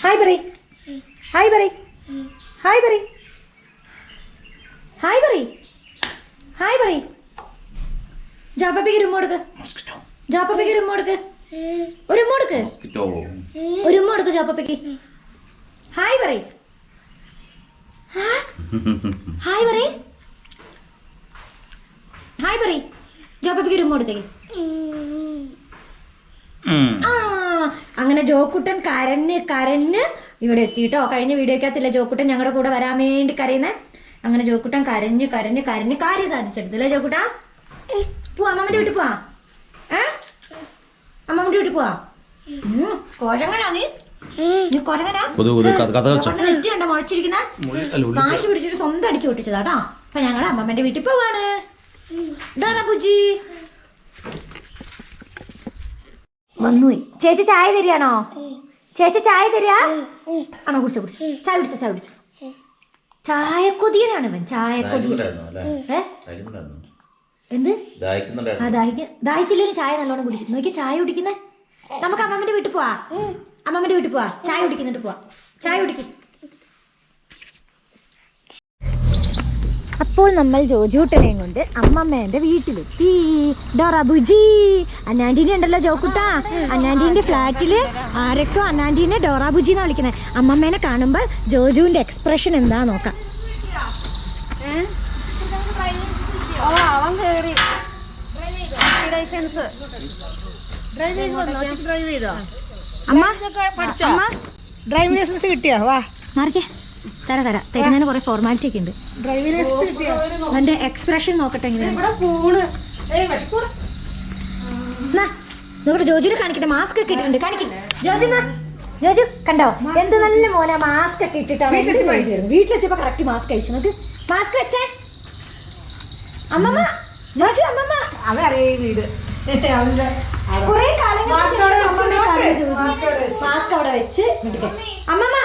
Hi പറയ്, hi പറയ്, hi പറയ്, ഹായ് പറയ്, ഹായ് പറയ്. ജാപ്പപ്പിക്ക് ഒരു ഉമ്മ കൊടുക്ക്, ജാപ്പപ്പിക്ക് ഒരു ഉമ്മ കൊടുക്ക്, ഒരു ഉമ്മ കൊടുക്ക്, ഒരു ഉമ്മ കൊടുക്ക് ജാപ്പപ്പിക്ക്. ഹായ് പറയ്, ഹായ് പറയ്, ഹായ് പറയ്. ജോപ്പപ്പിക്ക് ഒരു ഉമ്മ കൊടുത്തേക്ക്. ആ അങ്ങനെ ജോക്കുട്ടൻ കരഞ്ഞ് കരഞ്ഞ് ഇവിടെ എത്തിയിട്ടോ. കഴിഞ്ഞ വീഡിയോക്കകത്തില്ല ജോക്കുട്ടൻ ഞങ്ങളുടെ കൂടെ വരാൻ വേണ്ടി കരയുന്നേ. അങ്ങനെ ജോക്കുട്ടൻ കരഞ്ഞ് കരഞ്ഞ് കരഞ്ഞ് കാര്യം സാധിച്ചെടുത്തില്ലേ ജോക്കുട്ടാ? പോവാ അമ്മമ്മന്റെ വീട്ടിൽ പോവാ. അമ്മമ്മന്റെ വീട്ടിൽ പോവാ. കോഴങ്ങനാ നീ? നീ കൊരങ്ങനാ? നെറ്റി കണ്ട മുളച്ചിരിക്കുന്ന കാശ് പിടിച്ചിട്ട് സ്വന്തം അടിച്ചു പൊട്ടിച്ചതാട്ടോ. അപ്പൊ ഞങ്ങൾ അമ്മമ്മന്റെ വീട്ടിൽ പോവാണ്. പൂജി വന്നുപോയി. ചേച്ചി ചായ തരികയാണോ? ചേച്ചി ചായ തരിക ആണോ? കുടിച്ചോ കുടിച്ചോ, ചായ കുടിച്ചോ, ചായ കുടിച്ചോ. ചായ കൊതിയനാണ് ഇവൻ, ചായ കൊതിയൻ. എന്ത് ദാഹിച്ചില്ലേലും ചായ നല്ലോണം കുടിക്കും. നോക്കി ചായ കുടിക്കുന്നേ. നമുക്ക് അമ്മമ്മന്റെ വീട്ടിൽ പോവാ, അമ്മമ്മന്റെ വീട്ടിൽ പോവാ. ചായ കുടിക്കുന്നിട്ട് പോവാ, ചായ കുടിക്കും. അപ്പോൾ നമ്മൾ ജോജൂട്ടനെയും കൊണ്ട് അമ്മമ്മേന്റെ വീട്ടിലെത്തി. ഡോറാബുജി അന്നാൻറ്റീനെ ഉണ്ടല്ലോ ജോക്കുട്ട. അന്നാൻറ്റീൻ്റെ ഫ്ലാറ്റില് ആരൊക്കെ അന്നാൻറ്റീനെ ഡോറാബുജി എന്നാ വിളിക്കുന്നത്. അമ്മമ്മേനെ കാണുമ്പോൾ ജോജുവിന്റെ എക്സ്പ്രഷൻ എന്താ നോക്കാം. അമ്മ ഡ്രൈവിംഗ് ലൈസൻസ് കിട്ടിയോ? വാ മാറിക്കേ, തരാം തരാം. തരുന്നതിന് കുറെ ഫോർമാലിറ്റി ഒക്കെ ഉണ്ട്. ഡ്രൈവിംഗ് ലൈസൻസ് കിട്ടിയോ? അവന്റെ എക്സ്പ്രഷൻ നോക്കട്ടെ എങ്ങനെയാണ്. നോക്കട്ടെ, ജോജുനെ കാണിക്കട്ടെ. മാസ്ക് ഒക്കെ ഇട്ടിട്ടുണ്ട്, കാണിക്കും. ജോജു കണ്ടോ എന്ത് നല്ല മോനാ. മാസ്ക് ഒക്കെ ഇട്ടിട്ടാണ് വീട്ടിലെത്തിയപ്പോ കറക്റ്റ് മാസ്ക് കഴിച്ചു. നോക്ക് മാസ്ക് വെച്ചേ അമ്മമ്മ. ജോജു അമ്മമ്മ അവരറിയ വീട് കുറെ കാലം മാസ്ക് അവിടെ വെച്ച് അമ്മമ്മ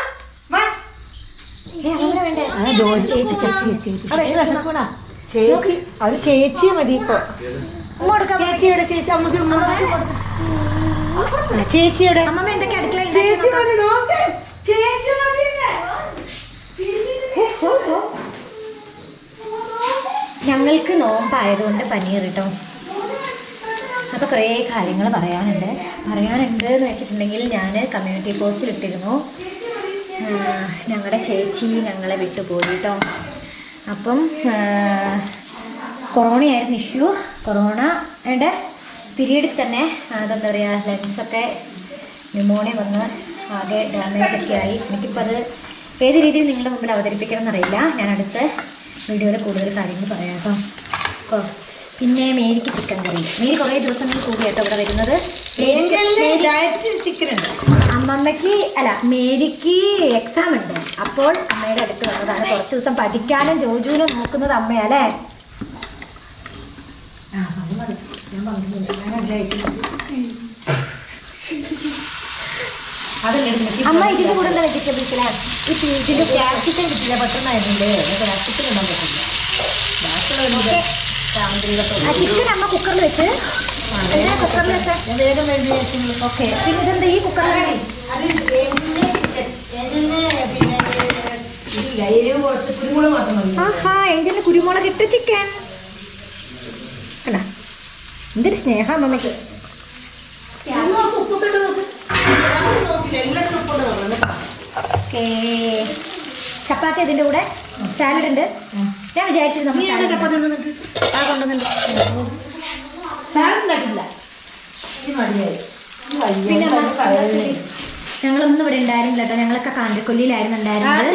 ചേച്ചി അവര് ചേച്ചിയെ മതി ഇപ്പൊ. ചേച്ചിയുടെ ചേച്ചി അമ്മക്ക് ചേച്ചിയുടെ അമ്മമ്മ എന്തൊക്കെ അടുക്കളയിൽ ചേച്ചി മതി. നോക്ക് ചേച്ചി മതി. ഞങ്ങൾക്ക് നോമ്പായതുകൊണ്ട് പനീർ കേട്ടോ. അപ്പോൾ കുറേ കാര്യങ്ങൾ പറയാനുണ്ട് എന്ന് വെച്ചിട്ടുണ്ടെങ്കിൽ ഞാൻ കമ്മ്യൂണിറ്റി പോസ്റ്റിൽ ഇട്ടിരുന്നു. ഞങ്ങളുടെ ചേച്ചി ഞങ്ങളെ വിട്ടുപോയി കേട്ടോ. അപ്പം കൊറോണയായിരുന്നു ഇഷ്യൂ. കൊറോണയുടെ പീരീഡിൽ തന്നെ അതെന്താ പറയുക, ലെൻസൊക്കെ ന്യൂമോണിയ വന്ന് ആകെ ഡാമേജൊക്കെ ആയി. എനിക്കിപ്പോൾ അത് ഏത് രീതിയിൽ നിങ്ങളുടെ മുമ്പിൽ അവതരിപ്പിക്കണം എന്നറിയില്ല. ഞാൻ അടുത്ത വീഡിയോയിൽ കൂടുതൽ കാര്യങ്ങൾ പറയാം കേട്ടോ. പിന്നെ മേരിക്ക് ചിക്കൻ കറി. മേരി കുറേ ദിവസങ്ങൾ കൂടിയാട്ടോ ഇവിടെ വരുന്നത്. അമ്മമ്മയ്ക്ക് അല്ല മേരിക്ക് എക്സാം ഉണ്ട്. അപ്പോൾ അമ്മയുടെ അടുത്ത് വന്നതാണ്. കുറച്ച് ദിവസം പഠിക്കാനും ജോജുവിനെ നോക്കുന്നത് അമ്മയല്ലേ. അമ്മ ഇതിന്റെ കൂടെ എന്താ വെജിറ്റബിൾസിലെ ഇതിന്റെ ക്യാപ്സിക്കം കിട്ടില്ല. പെട്ടെന്നായിരുന്നില്ലേ ക്യാപ്സിക്കം ഇടാൻ പറ്റില്ല. ചിക്കൻ അമ്മ കുക്കറിൽ വെച്ച് കുക്കറിൽ വെച്ചാൽ വേഗം വേണ്ടി. ഓക്കെ, പിന്നെ ഇതെന്താ ഈ കുക്കറിൽ? ആഹാ, ഏഞ്ചലിന് കുരുമുളക് ഇട്ട് ചിക്കൻ. അല്ല എന്തൊരു സ്നേഹം അമ്മമ്മയ്ക്ക്. ഓക്കേ, ചപ്പാത്തി അതിൻ്റെ കൂടെ സാലഡ് ഉണ്ട്. ഞാൻ വിചാരിച്ചിരുന്നു നമ്മൾ കൊണ്ടുവന്നിട്ടുണ്ട്. പിന്നെ ഞങ്ങളൊന്നും ഇവിടെ ഉണ്ടായിരുന്നില്ല കേട്ടോ. ഞങ്ങളൊക്കെ കാഞ്ഞിരക്കൊല്ലിയിലായിരുന്നു ഉണ്ടായിരുന്നത്.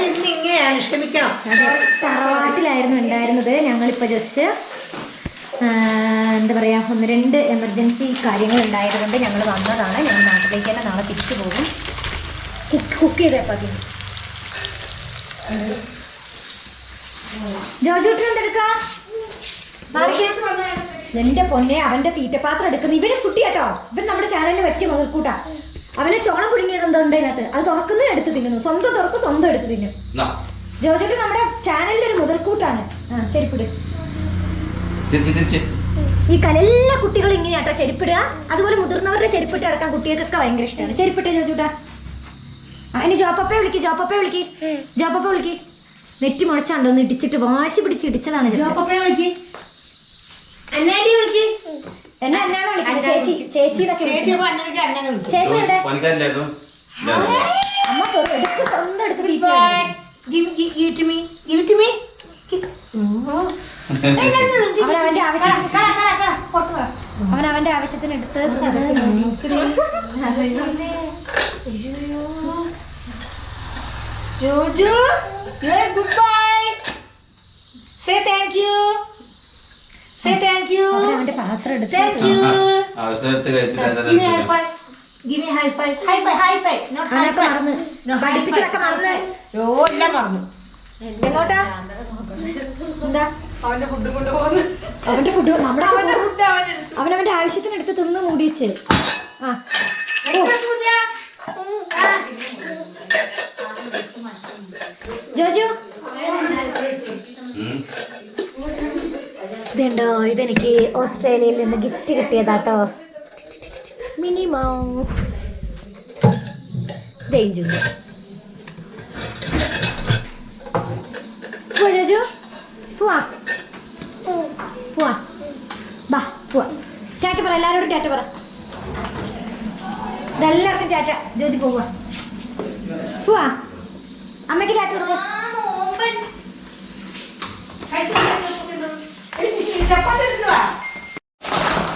തറവാട്ടിലായിരുന്നു ഉണ്ടായിരുന്നത്. ഞങ്ങളിപ്പോൾ ജസ്റ്റ് എന്താ പറയുക, 1-2 എമർജൻസി കാര്യങ്ങൾ ഉണ്ടായതുകൊണ്ട് ഞങ്ങൾ വന്നതാണ്. ഞങ്ങൾ നാട്ടിലേക്ക് തന്നെ നാളെ തിരിച്ചു പോകും. കുക്ക് ചെയ്തേപ്പാക്കി. ജോജൂട്ടിന് എന്തെടുക്കാം? എന്റെ പൊന്നെ, അവന്റെ തീറ്റപാത്രം എടുക്കുന്ന ഇവന് കുട്ടിയാട്ടോ. ഇവൻ നമ്മുടെ ചാനലിൽ പറ്റിയ മുതൽക്കൂട്ടാ. അവനെ ചോളം പുഴുങ്ങിയത് എന്തോ ഉണ്ട് അതിനകത്ത്. അത് തുറക്കുന്നത് എടുത്ത് തിന്നുന്നു. സ്വന്തം തുറക്കും, സ്വന്തം എടുത്ത് തിന്നും. ജോജൂട്ടി നമ്മുടെ ചാനലിൽ ഒരു മുതൽക്കൂട്ടാണ്. ചെരുപ്പിട്. ഈ എല്ലാ കുട്ടികളും ഇങ്ങനെയാട്ടോ ചെരുപ്പിടുക. അതുപോലെ മുതിർന്നവരുടെ ചെരുപ്പിട്ട് അടക്കാൻ കുട്ടികൾക്കൊക്കെ ഭയങ്കര ഇഷ്ടമാണ്. ചെരുപ്പിട്ട് ജോജൂട്ടാ. ഇനി ജോപ്പപ്പെ വിളിക്ക്, ജോപ്പപ്പെ വിളിക്ക്, ജോപ്പപ്പെ വിളിക്ക്. നെറ്റ് മുഴച്ചാണ്ടോ ഒന്ന് ഇടിച്ചിട്ട് വാശി പിടിച്ച് ഇടിച്ചതാണ്. ജോപ്പപ്പയെ വിളിക്ക്, അന്നാടി വിളിക്ക്. എന്നെ അന്നാന്ന് വിളിക്കുന്നത്, ചേച്ചി ചേച്ചി എന്നൊക്കെ ചേച്ചി വിളിക്കുന്നത്. അപ്പൊ അന്നേക്ക് അന്നേന്ന് വിളിക്കും. ചേച്ചി എവിടെ? പണിക്കാരല്ലായിരുന്നു അമ്മ എടുത്ത് സ്വന്തം എടുത്ത് തീറ്റ. Give it to me. Give it to me. അവനവന്റെ ആവശ്യം, അവനവന്റെ ആവശ്യത്തിന് എടുത്ത് Jojo, you're a good boy. Say thank you. Say thank you. അവനവന്റെ പാത്രം എടുത്ത് Thank you. അവസരത്ത് കഴിച്ചിട്ട് Give me high five. Give me high five. High five. High five. Not high അവനൊക്കെ five. മറന്ന് പഠിപ്പിച്ചതൊക്കെ മറന്ന്. എല്ലാം മറന്നു. എങ്ങോട്ടാ? എന്താ അവന്റെ ഫുഡ് കൊണ്ടുപോകുന്നു. അവന്റെ ഫുഡ് നമ്മുടെ അവന്റെ ഫുഡ് അവനെടുത്തു. അവനവന്റെ ആവശ്യത്തിന് എടുത്ത് തിന്ന് മൂടിച്ച്. ആ ജോജു ഇതുണ്ടോ, ഇതെനിക്ക് ഓസ്ട്രേലിയയിൽ നിന്ന് ഗിഫ്റ്റ് കിട്ടിയതാട്ടോ. Mini mouse Joju. പോവാ ജോജു, പോവാ പോവാ, ബാ പോവാ. ടാറ്റ പറ, എല്ലാവരോടും ടാറ്റ പറ. ഇതെല്ലാവർക്കും ടാറ്റ. ജോജു പോവാ, പോവാ. അമ്മയ്ക്ക് ടാറ്റ കൊടുക്കുക.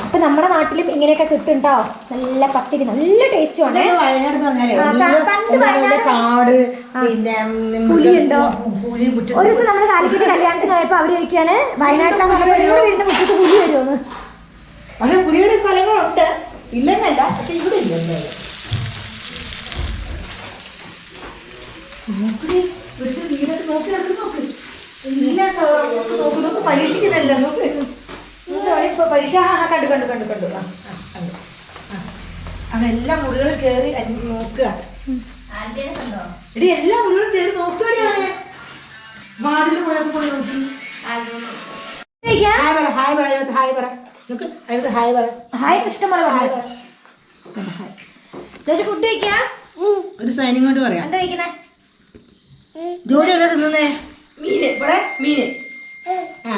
അപ്പൊ നമ്മുടെ നാട്ടിലും ഇങ്ങനെയൊക്കെ കിട്ടുണ്ടോ, നല്ല പത്തിരി, നല്ല ടേസ്റ്റും ആണ്. വയനാട് പറഞ്ഞാലേ പണ്ട് വയനാട് കാട് പിന്നെ പുലിയുണ്ടോ? പുലി കുട്ടി ഒരു ദിവസം നമ്മൾ കാലിക്കറ്റ് കല്യാണത്തിന് പോയപ്പോ അവര് ചോദിക്കാണ് വയനാട്ടിലാണ് നിങ്ങളുടെ വീടിന്റെ മുറ്റത്ത് പുലി വരുമെന്ന്. പക്ഷെ പുലിയൊരു സ്ഥലങ്ങളുണ്ട്, ഇല്ലെന്നല്ല, പക്ഷെ ഇവിടെ ഇല്ല. പരീക്ഷിക്കുന്നില്ല, നോക്ക് പരീക്ഷ. കണ്ടു കണ്ടു കണ്ടു കണ്ടു ആ കണ്ടു. അതെല്ലാം മുറികളും കയറി നോക്കുക. എടി എല്ലാ മുറികളും കയറി നോക്കുകയാണ്. വാർഡിൽ മുഴുവൻ പോയി നോക്കി. ഹായ് പറ, ഹായ് പറ, ഹായ് പറ, നോക്ക് അതിനകത്ത് ഹായ് പറ. ഹായ് ഇഷ്ടംപോലെ ഹായ് പറ. ജോജി ഫുഡ് കഴിക്കാ? ഒരു സൈനിങ് കൊണ്ട് പറയാം. എന്താ കഴിക്കുന്നേ? ജോലി എന്താ തിന്നുന്നേ? മീന് പറ, മീന്. ആ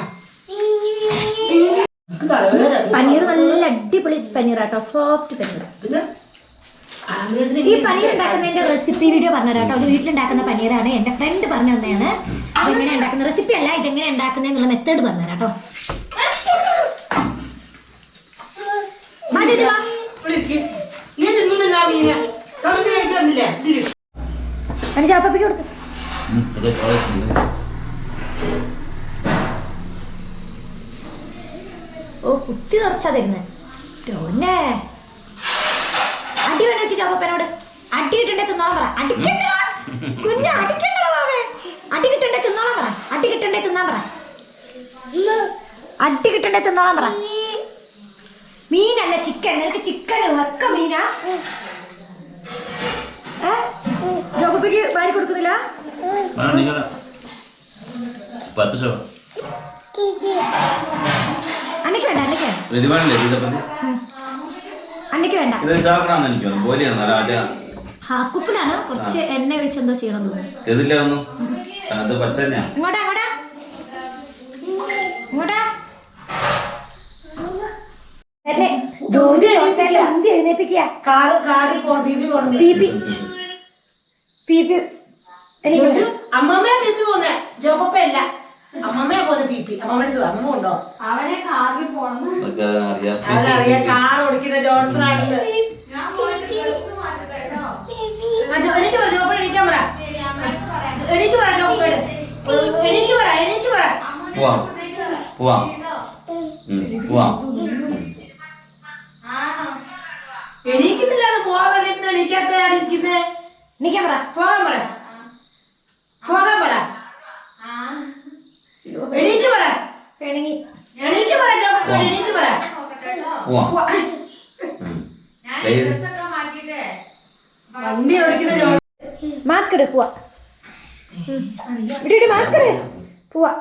പനീർ നല്ല അടിപൊളി പനീറാട്ടോ, സോഫ്റ്റ് പനീർ. പിന്നെ ഈ പനീർ ഉണ്ടാക്കുന്നതിന്റെ റെസിപ്പി വീഡിയോ പറഞ്ഞുതരാട്ടോ. അത് വീട്ടിലുണ്ടാക്കുന്ന പനീറാണ്, എന്റെ ഫ്രണ്ട് പറഞ്ഞു തന്നെയാണ്. അതെങ്ങനെ ഉണ്ടാക്കുന്ന റെസിപ്പി അല്ല, ഇതെങ്ങനെ ഉണ്ടാക്കുന്നതെന്നുള്ള മെത്തേഡ് പറഞ്ഞുതരാട്ടോ. നീ തിന്നുന്നില്ല മീന്, കഴിക്കുന്നില്ലേ? അതിന് ചാപ്പപ്പിക്ക് കൊടുത്തു. ഓ കുത്തി നിറച്ചാ തരുന്നത്. ടോന്നെ അടി വേണ്ട വെച്ച് ചാപ്പപ്പനോട്. അടി കിട്ടണ്ടേ തിന്നോളാം പറ. അടിക്കണ്ട കുഞ്ഞ, അടിക്കണ്ടോ മാമേ. അടി കിട്ടണ്ടേ തിന്നോളാം പറ. അടി കിട്ടണ്ടേ തിന്നാൻ പറ. അടി കിട്ടണ്ടേ തിന്നോളാം പറ. മീനല്ല ചിക്കൻ, നിനക്ക് ചിക്കൻ ഒക്കെ മീനാ. ജോപ്പയ്ക്ക് വാരി കൊടുക്കുന്നില്ല. അന്നയ്ക്ക് വേണ്ട, അന്നയ്ക്ക് വേണ്ട, അന്നയ്ക്ക് വേണ്ട. ഹാഫ് കുപ്പിലാണ്, കുറച്ച് എണ്ണ ഒഴിച്ച് എന്തോ ചെയ്യണം തോന്നുന്നു. ഇങ്ങോട്ടാ ഇങ്ങോട്ടാ ഇങ്ങോട്ടാ. അല്ലേ ജോലി എന്ത് എഴുന്നേപ്പിക്കുക. അമ്മമ്മ പി പി പോന്നെ, ജോപ്പ അല്ല. അമ്മമ്മയാ പോന്നെ പി പി. അമ്മമ്മ അമ്മ ഉണ്ടോ? അവനെ കാറിൽ പോണം. അവനറിയാം കാർ ഓടിക്കുന്ന ജോൺസൺ ആണെന്ന്. എനിക്ക് പറ ജോപ്പ, എണീക്കാൻ പറ. എണീക്ക് പറ ജോപ്പയോട്. എണീക്ക് പറ, എണീക്ക് പറ. എണീക്കുന്നില്ല, പോവാൻ പറഞ്ഞിട്ട് എണീക്കാത്തയാണ് ഇരിക്കുന്നേ. നിക്കാൻ പറ. പോകാൻ പറ, പോകാൻ പറ. എണീക്ക് പറ, വേണമെങ്കിൽ എണീക്ക് പറ ജോപ്പ, എണീക്ക് പറ. വണ്ടി ഓടിക്കുന്ന ജോപ്പ. മാസ്ക് ഇട്, പോവാ. ഇവിടെ മാസ്ക് ഇട്, പോവാ.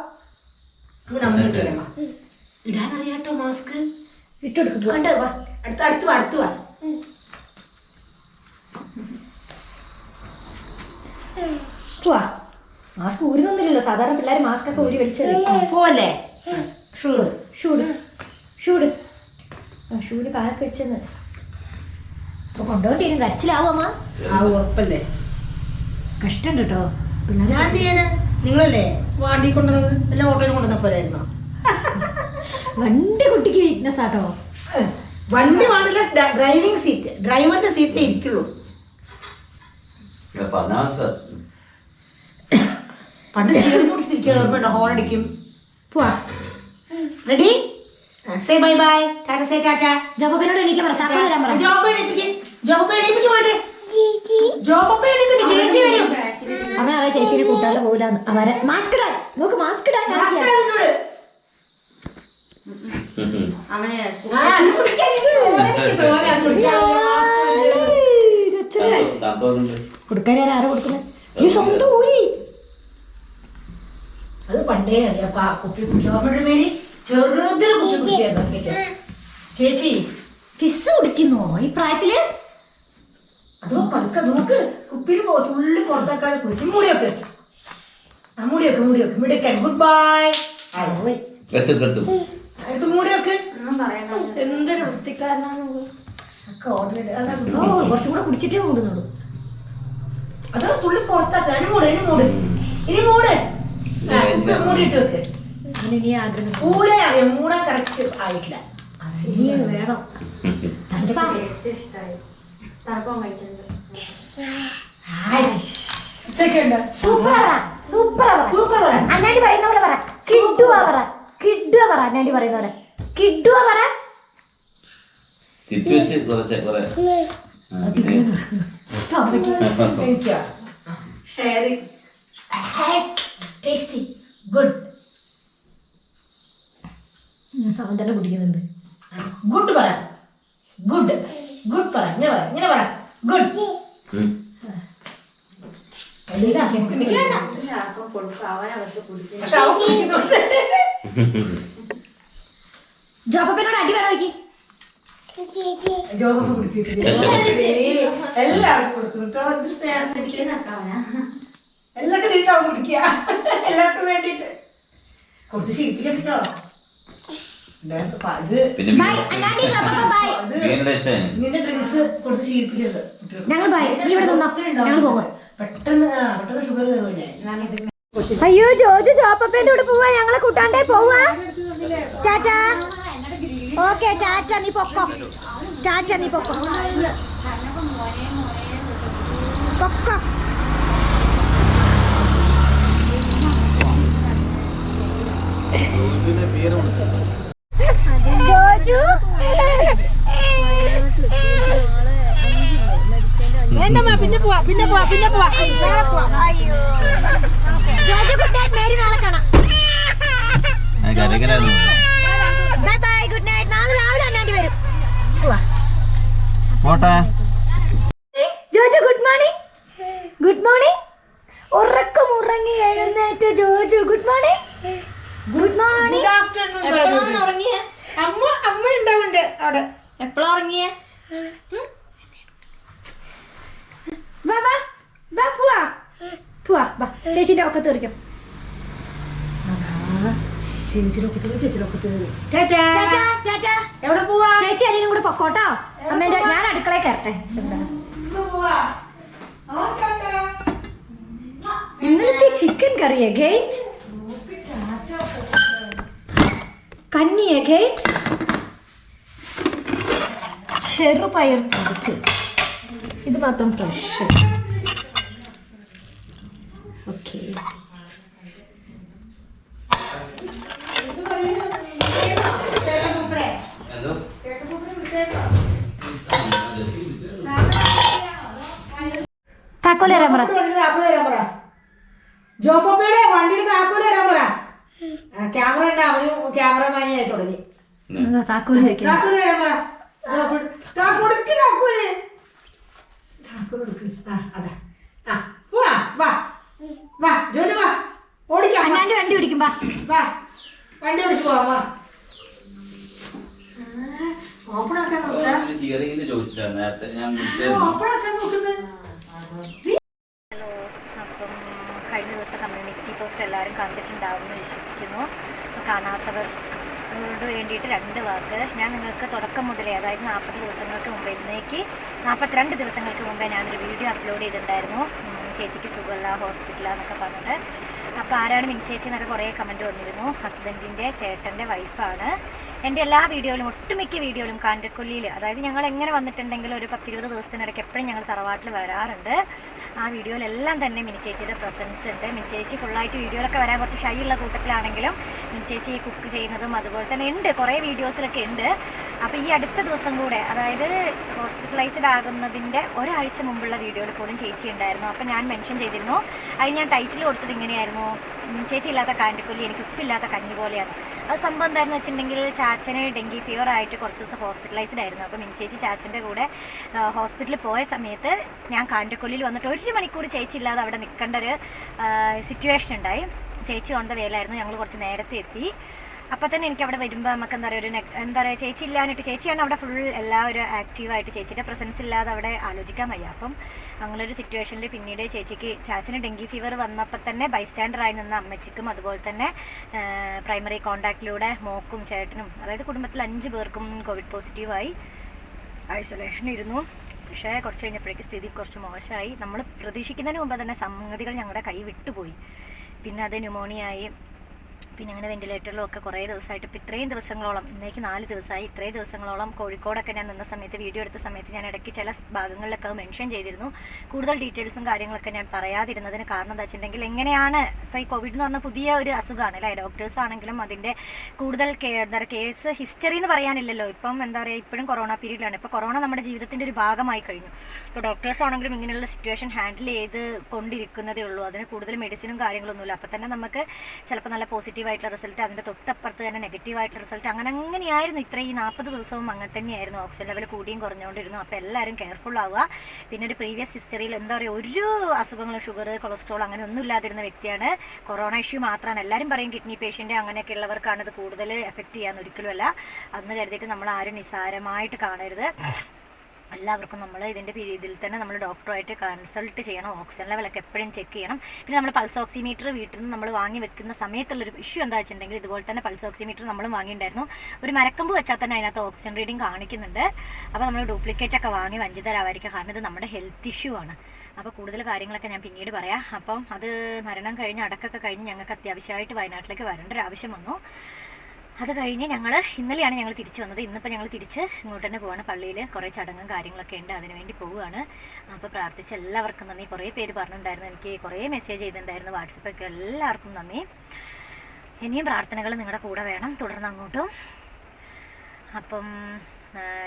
ഇടാനറിയാട്ടോ മാസ്ക്. ഇട്ടുകൊടുക്കും. കണ്ടോ, വാ അടുത്ത് അടുത്ത് വാ, അടുത്ത് വാ. പോവാ. മാസ്ക് ഊരുന്നൊന്നുമില്ലല്ലോ, സാധാരണ പിള്ളേർ മാസ്ക് ഒക്കെ ഊരി വലിച്ചത്. പോവല്ലേ? ഷൂട് ഷൂട് ഷൂട് ഷൂട് കാലൊക്കെ വെച്ചെന്ന് അപ്പൊ കൊണ്ടുപോയിട്ടീരും. കരച്ചിലാവും അമ്മ. ആ ഉറപ്പല്ലേ? കഷ്ടം കേട്ടോ ഞാൻ എന്ത് ചെയ്യാന്? നിങ്ങളല്ലേ വണ്ടി കൊണ്ടുവന്നത്? എല്ലാം ഓട്ടോയിൽ കൊണ്ടുവന്ന പോരായിരുന്നോ? വണ്ടി കുട്ടിക്ക് വീക്ക്നെസ് ആട്ടോ. വണ്ടി മാത്രമല്ല, ഡ്രൈവിംഗ് സീറ്റ്, ഡ്രൈവറിന്റെ സീറ്റേ ഇരിക്കുള്ളൂ. പണ്ട് കുടിച്ചിരിക്കുക, ഹോൺ അടിക്കും. പോവാ. Ready? Say bye bye, tata, say tata. ജോബിനോട് എണീക്കാൻ പറ, താക്കോൽ തരാൻ പറ. ജോബ് എണീപ്പിക്ക്, ജോബ് എണീപ്പിക്ക് പോട്ടെ. ജോബ് എണീപ്പിക്ക്, ചേച്ചി വരും. അവനറിയാം ചേച്ചിനെ കൂട്ടാതെ പോകില്ലാന്ന്. അവരെ മാസ്ക് ഇടാൻ നോക്ക്, മാസ്ക് ഇടാൻ മാസ്ക് ഇടാൻ നിന്നോട്. അവനെ ആ, അത് കുടിക്കാൻ എനിക്ക് തോന്നി, അത് കുടിക്കാൻ. കൊടുക്കാൻ ഞാൻ ആരാ കൊടുക്കുന്നത്? ഈ സ്വന്തം ഊരി. അത് പണ്ടേ അറിയാം. കുപ്പി കുടിക്കാൻ അമ്മയുടെ പേര് ചെറുതിൽ കുപ്പി കുടിക്കായിരുന്നു ചേച്ചി. ഫിസ് കുടിക്കുന്നോ ഈ പ്രായത്തില്? അതോ പതുക്കെ നോക്ക്, കുപ്പിയിൽ തുള്ളി പുറത്താക്കാതെ കുടിച്ച്. മൂടിയൊക്കെ മൂടിയൊക്കെ മിടുക്കൻ. Good bye. അടുത്ത് മൂടിയൊക്കെ. ഒന്നും പറയണ്ട. എന്തൊരു വൃത്തിക്കാരനാണ്. ഒക്കെ ഓർഡർ ഓ കുറച്ചും കൂടെ കുടിച്ചിട്ടേ മൂടുന്നുള്ളൂ. അതോ തുള്ളി പുറത്താക്കുക. ഇനി മൂട് മൂടിയിട്ട് വെക്ക്. ഇനി ആഗ്രഹം പൂരെ അറിയാം, മൂടാൻ കറക്റ്റ് ആയിട്ടില്ല. ഇനി വേണം. ഇഷ്ടമായി തണുപ്പം കഴിക്കുന്നത്. സൂപ്പർ. അന്നാണ്ടി പറയുന്ന പോലെ പറ. കിഡുവാ പറ. അന്നാണ്ടി പറയുന്ന പോലെ കിഡുവാ പറ. ഷെയറിങ്. ടേസ്റ്റി. ഗുഡ്. അവൻ തന്നെ കുടിക്കുന്നുണ്ട്. ഗുഡ് പറ. ഗുഡ് പറ. ഇങ്ങനെ പറ. ഗുഡ്. എനിക്ക് വേണ്ട. ആർക്കും കൊടുക്കും, അവനവർക്ക് കുടിക്കും. പക്ഷെ അവൻ കുടിക്കുന്നുണ്ട്. ജോപ്പനോട് അടി വേണോ നോക്കി. ജോബ് കുടിപ്പിക്കും. എല്ലാവർക്കും കൊടുക്കുന്നുണ്ട്. എന്തൊരു സ്നേഹം എനിക്ക്. എല്ലാവർക്കും തീട്ടാവും കുടിക്കുക. എല്ലാവർക്കും വേണ്ടിട്ട് കൊടുത്ത് ശീലിപ്പിക്കട്ടോ. ഇങ്ങനെ ഡ്രിങ്ക്സ് കൊടുത്ത് ശീലിപ്പിക്കരുത്. ഞങ്ങൾ ബൈ. നീ ഇവിടെ നിന്നോ, ഞങ്ങൾ പോവാം. പെട്ടെന്ന് ഷുഗർ കയറുമല്ലേ. അയ്യോ ജോജു ജോപ്പപ്പേന്റെ കൂടെ പോവാ. ഞങ്ങളെ കൂട്ടാണ്ടേ പോവാ. ടാറ്റാ. ഓക്കെ ടാറ്റ. നീ പൊക്കോ. പൊക്കോ. ജോജു പിന്നെ പോവാ. Joju good night. മേരി നാളെ കാണാം. Bye bye. Good night. നാളെ രാവിലെ അന്നാണ്ടി വരും. പോവാ. Joju good morning. ഉറങ്ങി എഴുന്നേറ്റ് ജോജു. Good morning. എപ്പോഴാണ് ഉറങ്ങിയേ? അമ്മ ഉണ്ടാവുന്നുണ്ട് അവിടെ. എപ്പോഴാ ഉറങ്ങിയേ? പോവാ. ചേച്ചിന്റെ ഒക്കത്ത് തെറിക്കും. എവിടെ പോവാ? ചേച്ചി അനിയനും കൂടെ പൊക്കോട്ടോ. അമ്മേന്റെ ഞാൻ അടുക്കളയിൽ കയറട്ടെ. ഇന്നലത്തെ ചിക്കൻ കറി അഗൈൻ. കഞ്ഞി അഗൈൻ. ചെറുപയർ പരിപ്പ്. ഇത് മാത്രം ഫ്രഷ്. ഓക്കെ. താക്കോല് തരാൻ പറ. ജോപ്പയുടെ വണ്ടിയുടെ താക്കോല് തരാൻ പറ. ക്യാമറ ഉണ്ട്. അവനും ക്യാമറമാനായി തുടങ്ങി. താക്കോല് താക്കോല് തരാൻ പറ. താക്കോല് അതാ. വാ ജോലി വാ. ഓടിക്കാം. അന്നാണ്ട് വണ്ടി ഓടിക്കും. വാ വണ്ടി ഓടിച്ചു പോവാം. വാ. ഓപ്പണാക്കാൻ ചോദിച്ചിട്ടാണ് നേരത്തെ ഞാൻ ഓപ്പണാക്കാൻ നോക്കുന്നത്. അപ്പം ദിവസത്തെ കമ്മ്യൂണിറ്റി പോസ്റ്റ് എല്ലാവരും കണ്ടിട്ടുണ്ടാവുമെന്ന് വിശ്വസിക്കുന്നു. കാണാത്തവരോട് വേണ്ടിയിട്ട് 2 വാക്ക്. ഞാൻ നിങ്ങൾക്ക് തുടക്കം മുതലേ, അതായത് 40 ദിവസങ്ങൾക്ക് മുമ്പേ, ഇന്നേക്ക് 42 ദിവസങ്ങൾക്ക് മുമ്പേ ഞാനൊരു വീഡിയോ അപ്ലോഡ് ചെയ്തിട്ടുണ്ടായിരുന്നു. ചേച്ചിക്ക് സുഖമില്ല, ഹോസ്പിറ്റലാന്നൊക്കെ പറഞ്ഞിട്ട്. അപ്പോൾ ആരാണ് മിനി ചേച്ചി എന്നൊക്കെ കുറേ കമൻറ്റ് വന്നിരുന്നു. ഹസ്ബൻഡിൻ്റെ ചേട്ടൻ്റെ വൈഫാണ്. എൻ്റെ എല്ലാ വീഡിയോയിലും, ഒട്ടുമിക്ക വീഡിയോയിലും കാഞ്ഞിരക്കൊല്ലിയിൽ, അതായത് ഞങ്ങൾ എങ്ങനെ വന്നിട്ടുണ്ടെങ്കിലും ഒരു 10-20 ദിവസത്തിനിടയ്ക്ക് എപ്പോഴും ഞങ്ങൾ തറവാട്ടിൽ വരാറുണ്ട്. ആ വീഡിയോയിലെല്ലാം തന്നെ മിനി ചേച്ചിയുടെ പ്രസൻസ് ഉണ്ട്. മിനി ചേച്ചി ഫുള്ളായിട്ട് വീഡിയോയിലൊക്കെ വരാൻ കുറച്ച് ഷൈ ഉള്ള കൂട്ടത്തിലാണെങ്കിലും മിനി ചേച്ചി കുക്ക് ചെയ്യുന്നതും അതുപോലെ തന്നെ ഉണ്ട്, കുറേ വീഡിയോസിലൊക്കെ ഉണ്ട്. അപ്പോൾ ഈ അടുത്ത ദിവസം കൂടെ, അതായത് ഹോസ്പിറ്റലൈസ്ഡ് ആകുന്നതിൻ്റെ ഒരാഴ്ച മുമ്പുള്ള വീഡിയോയിൽ പോലും ചേച്ചി ഉണ്ടായിരുന്നു. അപ്പോൾ ഞാൻ മെൻഷൻ ചെയ്തിരുന്നു, അതിന് ഞാൻ ടൈറ്റിൽ കൊടുത്തത് ഇങ്ങനെയായിരുന്നു, ചേച്ചി ഇല്ലാത്ത കാഞ്ഞിരക്കൊല്ലി എനിക്ക് ഉപ്പില്ലാത്ത കഞ്ഞി പോലെയാണ്. അത് സംഭവം എന്താണെന്ന് വെച്ചിട്ടുണ്ടെങ്കിൽ, ചാച്ചന് ഡെങ്കി ഫീവർ ആയിട്ട് കുറച്ച് ദിവസം ഹോസ്പിറ്റലൈസ്ഡ് ആയിരുന്നു. അപ്പോൾ മിനി ചേച്ചി ചാച്ചൻ്റെ കൂടെ ഹോസ്പിറ്റലിൽ പോയ സമയത്ത് ഞാൻ കാഞ്ഞിരക്കൊല്ലിയിൽ വന്നിട്ട് 1 മണിക്കൂർ ചേച്ചി ഇല്ലാതെ അവിടെ നിൽക്കേണ്ട ഒരു സിറ്റുവേഷൻ ഉണ്ടായി. ചേച്ചി ഓൺ ദ വേലായിരുന്നു. ഞങ്ങൾ കുറച്ച് നേരത്തെ എത്തി. അപ്പോൾ തന്നെ എനിക്ക് അവിടെ വരുമ്പോൾ നമുക്ക് എന്താ പറയുക, ചേച്ചി ഇല്ലാഞ്ഞിട്ട്, ചേച്ചിയാണ് അവിടെ ഫുൾ എല്ലാവരും ആക്റ്റീവായിട്ട്, ചേച്ചിയുടെ പ്രസൻസ് ഇല്ലാതെ അവിടെ ആലോചിക്കാൻ വയ്യ. അപ്പം അങ്ങനൊരു സിറ്റുവേഷനിൽ പിന്നീട് ചേച്ചിക്ക്, ചാച്ചന് ഡെങ്കി ഫീവർ വന്നപ്പോൾ തന്നെ ബൈസ്റ്റാൻഡറായി നിന്ന അമ്മച്ചിക്കും അതുപോലെ തന്നെ പ്രൈമറി കോണ്ടാക്റ്റിലൂടെ മോക്കും ചേട്ടനും, അതായത് കുടുംബത്തിൽ 5 പേർക്കും കോവിഡ് പോസിറ്റീവായി ഐസൊലേഷൻ ഇരുന്നു. പക്ഷേ കുറച്ച് കഴിഞ്ഞപ്പോഴേക്ക് സ്ഥിതി കുറച്ച് മോശമായി. നമ്മൾ പ്രതീക്ഷിക്കുന്നതിന് മുമ്പ് തന്നെ സംഗതികൾ ഞങ്ങളുടെ കൈ വിട്ടുപോയി. പിന്നെ അത് ന്യൂമോണിയായി. പിന്നെ അങ്ങനെ വെന്റിലേറ്ററിലൊക്കെ കുറേ ദിവസമായിട്ട്, ഇപ്പോൾ ഇത്രയും ദിവസങ്ങളോളം, ഇന്നേക്ക് 4 ദിവസമായി, ഇത്രയും ദിവസങ്ങളോളം കോഴിക്കോടൊക്കെ ഞാൻ നിന്ന സമയത്ത്, വീഡിയോ എടുത്ത സമയത്ത് ഞാൻ ഇടയ്ക്ക് ചില ഭാഗങ്ങളിലൊക്കെ അത് മെൻഷൻ ചെയ്തിരുന്നു. കൂടുതൽ ഡീറ്റെയിൽസും കാര്യങ്ങളൊക്കെ ഞാൻ പറയാതിരുന്നതിന് കാരണം എന്താ വെച്ചിട്ടുണ്ടെങ്കിൽ, എങ്ങനെയാണ് ഇപ്പോൾ ഈ കോവിഡ് എന്ന് പറഞ്ഞാൽ പുതിയ ഒരു അസുഖമാണ് അല്ലേ. ഡോക്ടേഴ്സ് ആണെങ്കിലും അതിൻ്റെ കൂടുതൽ എന്താ പറയുക, കേസ് ഹിസ്റ്ററി എന്ന് പറയാനില്ലല്ലോ. ഇപ്പം എന്താ പറയുക, ഇപ്പോഴും കൊറോണ പീരീഡിലാണ്. ഇപ്പോൾ കൊറോണ നമ്മുടെ ജീവിതത്തിൻ്റെ ഒരു ഭാഗമായി കഴിഞ്ഞു. ഇപ്പോൾ ഡോക്ടേഴ്സ് ആണെങ്കിലും ഇങ്ങനെയുള്ള സിറ്റുവേഷൻ ഹാൻഡിൽ ചെയ്ത് കൊണ്ടിരിക്കുന്നതേ ഉള്ളൂ. അതിന് കൂടുതൽ മെഡിസിനും കാര്യങ്ങളൊന്നുമില്ല. അപ്പോൾ തന്നെ നമുക്ക് ചിലപ്പോൾ നല്ല പോസിറ്റീവായിട്ടുള്ള റിസൾട്ട്, അതിൻ്റെ തൊട്ടപ്പുറത്ത് തന്നെ നെഗറ്റീവായിട്ടുള്ള റിസൾട്ട്, അങ്ങനെയായിരുന്നു. ഇത്രയും 40 ദിവസവും അങ്ങനെ തന്നെയായിരുന്നു. ഓക്സിജൻ ലെവൽ കൂടിയും കുറഞ്ഞുകൊണ്ടിരുന്നു. അപ്പോൾ എല്ലാവരും കെയർഫുൾ ആവുക. പിന്നെ ഒരു പ്രീവിയസ് ഹിസ്റ്ററിയിൽ എന്താ പറയുക, ഒരു അസുഖങ്ങളും ഷുഗർ, കൊളസ്ട്രോൾ അങ്ങനെ ഒന്നും ഇല്ലാതിരുന്ന വ്യക്തിയാണ്. കൊറോണ ഇഷ്യൂ മാത്രമാണ്. എല്ലാവരും പറയും കിഡ്നി പേഷ്യൻ്റ് അങ്ങനെയൊക്കെ ഉള്ളവർക്കാണ് ഇത് കൂടുതൽ എഫക്റ്റ് ചെയ്യാൻ, ഒരിക്കലുമല്ല. അന്ന് കരുതിയിട്ട് നമ്മൾ ആരും നിസ്സാരമായിട്ട് കാണരുത്. എല്ലാവർക്കും നമ്മൾ ഇതിൽ തന്നെ നമ്മൾ ഡോക്ടറുമായിട്ട് കൺസൾട്ട് ചെയ്യണം. ഓക്സിജൻ ലെവലൊക്കെ എപ്പോഴും ചെക്ക് ചെയ്യണം. പിന്നെ നമ്മൾ പൾസ് ഓക്സിമീറ്റർ വീട്ടിൽ നിന്ന് നമ്മൾ വാങ്ങി വെക്കുന്ന സമയത്തുള്ളൊരു ഇഷ്യൂ എന്താ വെച്ചിട്ടുണ്ടെങ്കിൽ, ഇതുപോലെ തന്നെ പൾസ് ഓക്സിമീറ്റർ നമ്മൾ വാങ്ങിയിട്ടുണ്ടായിരുന്നു. ഒരു മരക്കമ്പ് വെച്ചാൽ തന്നെ അതിനകത്ത് ഓക്സിജൻ റീഡിങ് കാണിക്കുന്നുണ്ട്. അപ്പോൾ നമ്മൾ ഡ്യൂപ്ലിക്കേറ്റ് ഒക്കെ വാങ്ങി വഞ്ചിതരാവായിരിക്കും. കാരണം ഇത് നമ്മുടെ ഹെൽത്ത് ഇഷ്യൂ ആണ്. അപ്പോൾ കൂടുതൽ കാര്യങ്ങളൊക്കെ ഞാൻ പിന്നീട് പറയാം. അപ്പം അത് മരണം കഴിഞ്ഞ്, അടക്കമൊക്കെ കഴിഞ്ഞ് ഞങ്ങൾക്ക് അത്യാവശ്യമായിട്ട് വയനാട്ടിലേക്ക് വരേണ്ട ഒരു ആവശ്യം വന്നു. അത് കഴിഞ്ഞ് ഇന്നലെയാണ് ഞങ്ങൾ തിരിച്ചു വന്നത്. ഇന്നിപ്പോൾ ഞങ്ങൾ തിരിച്ച് ഇങ്ങോട്ട് തന്നെ പോവാണ്. പള്ളിയിൽ കുറേ ചടങ്ങും കാര്യങ്ങളൊക്കെ ഉണ്ട്, അതിനുവേണ്ടി പോവുകയാണ്. അപ്പോൾ പ്രാർത്ഥിച്ച എല്ലാവർക്കും നന്ദി. കുറേ പേര് പറഞ്ഞിട്ടുണ്ടായിരുന്നു, എനിക്ക് കുറേ മെസ്സേജ് ചെയ്തിട്ടുണ്ടായിരുന്നു വാട്സപ്പൊക്കെ. എല്ലാവർക്കും നന്ദി. ഇനിയും പ്രാർത്ഥനകൾ നിങ്ങളുടെ കൂടെ വേണം, തുടർന്ന് അങ്ങോട്ടും. അപ്പം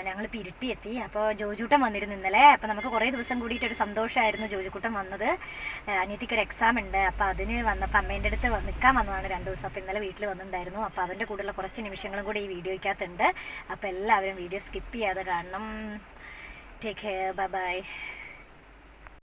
ഞങ്ങൾ പിരിട്ടി എത്തി. അപ്പോൾ ജോജൂട്ടൻ വന്നിരുന്നു ഇന്നലെ. അപ്പോൾ നമുക്ക് കുറേ ദിവസം കൂടിയിട്ടൊരു സന്തോഷമായിരുന്നു ജോജുക്കുട്ടൻ വന്നത്. അനിയത്തിക്കൊരു എക്സാം ഉണ്ട്. അപ്പോൾ അതിന് വന്നപ്പോൾ അമ്മേൻ്റെ അടുത്ത് നിൽക്കാൻ വന്നതാണ് 2 ദിവസം. അപ്പോൾ ഇന്നലെ വീട്ടിൽ വന്നിട്ടുണ്ടായിരുന്നു. അപ്പോൾ അവൻ്റെ കൂടെയുള്ള കുറച്ച് നിമിഷങ്ങളും കൂടി ഈ വീഡിയോയ്ക്കകത്തുണ്ട്. അപ്പോൾ എല്ലാവരും വീഡിയോ സ്കിപ്പ് ചെയ്യാതെ കാണണം. Take care, bye bye.